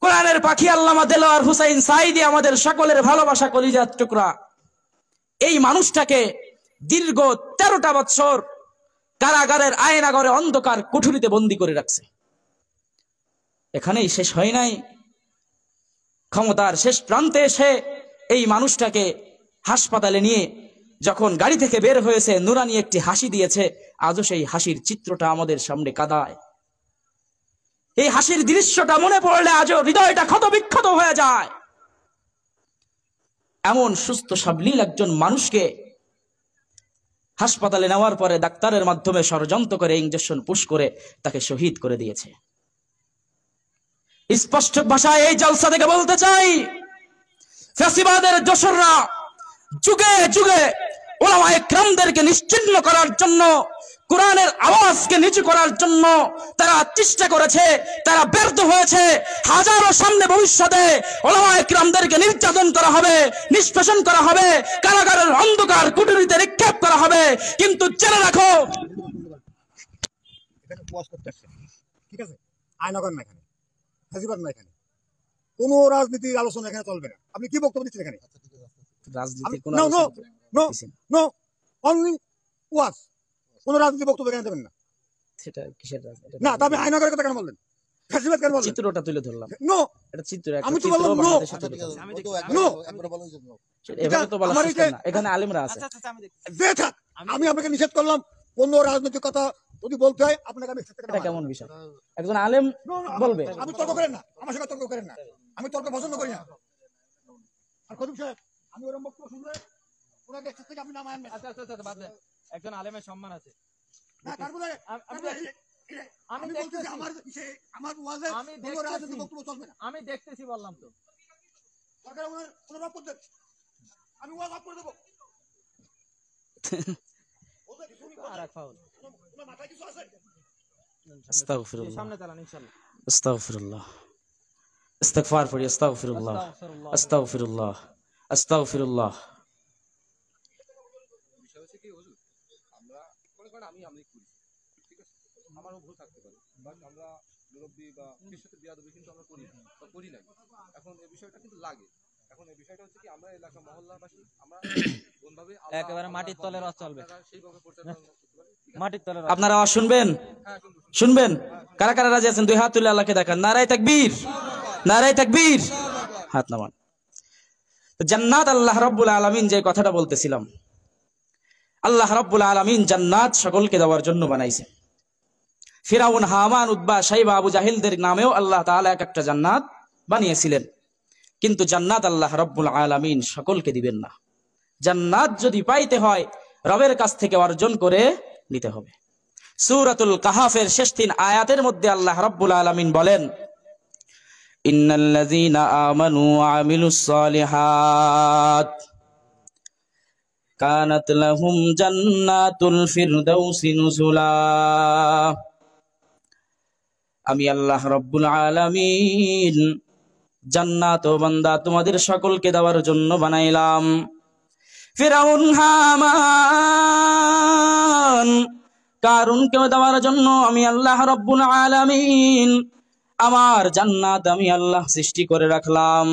কোরআনের পাখি আল্লামা দেলোয়ার হুসাইন সাঈদী, আমাদের সকলের ভালোবাসা কলিজার টুকরা, এই মানুষটাকে দীর্ঘ 13টা বছর কারাগারের আয়নাঘরে অন্ধকার কুঠুরিতে বন্দী করে রাখছে। এখানেই শেষ হয় নাই, ক্ষমতার শেষ প্রান্তে এসে এই মানুষটাকে হাসপাতালে নিয়ে যখন গাড়ি থেকে বের হয়েছে, নুরানি একটি হাসি দিয়েছে। আজও সেই হাসির চিত্রটা আমাদের সামনে কাদায়। এই হাসির দৃশ্যটা মনে পড়লে আজও হৃদয়টা ক্ষতবিক্ষত হয়ে যায়। এমন সুস্থ সাবলীল একজন মানুষকে হাসপাতালে নেওয়ার পরে ডাক্তারের মাধ্যমে ষড়যন্ত্র করে ইনজেকশন পুশ করে তাকে শহীদ করে দিয়েছে। স্পষ্ট ভাষায় এই জলসা থেকে বলতে চাই, ফ্যাসিবাদের দোসররা যুগে যুগে উলামায়ে কেরামদেরকে নিশ্চিহ্ন করার জন্য, কোরআনের আওয়াজকে নিচু করার জন্য তারা চেষ্টা করেছে, তারা ব্যর্থ হয়েছে। হাজারো সামনে ভবিষ্যতে উলামায়ে কেরামদেরকে নির্যাতন করা হবে, নিষ্পেষণ করা হবে, কারাগারের অন্ধকার কুঠুরিতে নিক্ষেপ করা হবে। কিন্তু জেনে রাখো, ঠিক আছে, আয়নাগর না এখানে, ফ্যাসিবাদ না এখানে, কোন রাজনীতি আলোচনা এখানে চলবে না। আপনি কি বক্তব্য দিচ্ছেন এখানে? রাজনীতি কোন রাজনীতি বক্তব্য এখানে দেবেন না। সেটা কিসের রাজনীতি? না, তবে আয়নাগরের কথা কেন বললেন? ফ্যাসিবাদ কেন বললেন? চিত্রটা তুলে ধরলাম। নো, এটা চিত্র, আমি তো বললাম নো। নো, এভাবে তো বলা যাচ্ছে না, এখানে আলেমরা আছে। আমি আপনাকে নিষেধ করলাম কোন রাজনৈতিক কথা যদি বলতে হয় আপনাকে আমি। এটা কেমন বিষয়? একজন আলেম বলবে। আমি তর্ক করেন না, আমার সঙ্গে তর্ক করেন না, আমি তর্ক পছন্দ করি না। আর খতিব সাহেব, আমি ওরকম বক্তব্য শুনলে ওনাকে এক্সেস থেকে আপনি নাম আনবেন। আচ্ছা আচ্ছা আচ্ছা, বাদ দেন, একজন আলেমের সম্মান আছে। না, তারপরে আমি দেখতেছি আমার ওয়াজে কোনো রাজনৈতিক বক্তব্য চলবে না। আমি দেখতেছি বললাম তো, সরকার ওনার রব করতে, আমি ওয়াজ অফ করে দেব। আর এক ফাউল ওনার মাথায় কিছু আছে? আস্তাগফিরুল্লাহ, সামনে চালান ইনশাআল্লাহ। আস্তাগফিরুল্লাহ, ইস্তিগফার পড়ি। আস্তাগফিরুল্লাহ, আস্তাগফিরুল্লাহ, আস্তাগফিরুল্লাহ। বিষয় হচ্ছে কি হুজুর, আমরা মনে করেন আমি আমলিক করি, ঠিক আছে, আমারও ভুল থাকতে পারে, বাট আমরা মুরব্বি বা কৃষকের বিয়াদবি কিন্তু আমরা করি বা করি না। এখন এই বিষয়টা কিন্তু লাগে। এখন এই বিষয়টা হচ্ছে কি, আমরা এলাকা মহল্লাবাসী আমরা কোনভাবে একেবারে মাটির তলে রস চলবে সেইভাবে পরিচালনা করতে পারি। মাটির তলে আপনারা আওয়াজ শুনবেন? হ্যাঁ, শুনবেন। কারা কারা রাজি আছেন? দুই হাত তুলে আল্লাহকে দেখান। নারায়ে তাকবীর, নারায়ে তাকবীর, হাত নামান। জান্নাত আল্লাহ রাব্বুল আলামিন যে কথাটা বলতেছিলাম, আল্লাহ রাব্বুল আলামিন জান্নাত সকলকে দেওয়ার জন্য বানাইছে। ফিরাউন, হামান, উতবা, শাইবা, আবু জাহিলদের নামেও আল্লাহ তাআলা এক একটা জান্নাত বানিয়েছিলেন। কিন্তু জান্নাত আল্লাহ রাব্বুল আলামিন সকলকে দিবেন না। জান্নাত যদি পাইতে হয় রবের কাছ থেকে অর্জন করে নিতে হবে। সূরাতুল কাহাফের শেষ 3 আয়াতের মধ্যে আল্লাহ রাব্বুল আলামিন বলেন, ইন্নাল্লাযীনা আমানু ওয়া আমিলুস সালিহাত কানাত লাহুম জান্নাতুল ফিরদাউসি নুজুলা। আমি আল্লাহ রাব্বুল আলামিন জান্নাত ও বান্দা তোমাদের সকলকে দেওয়ার জন্য বানাইলাম। ফিরাউন, হামান, কারুনকে দেওয়ার জন্য আমি আল্লাহ রাব্বুল আলামিন আমার জান্নাত আমি আল্লাহ সৃষ্টি করে রাখলাম।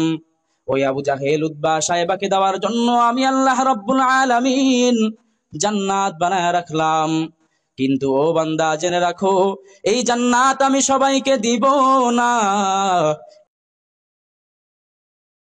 ওই আবু জাহেল, উতবা, শাইবাকে দেওয়ার জন্য আমি আল্লাহ রাব্বুল আলামিন জান্নাত বানায় রাখলাম। কিন্তু ও বান্দা জেনে রাখো, এই জান্নাত আমি সবাইকে দিব না।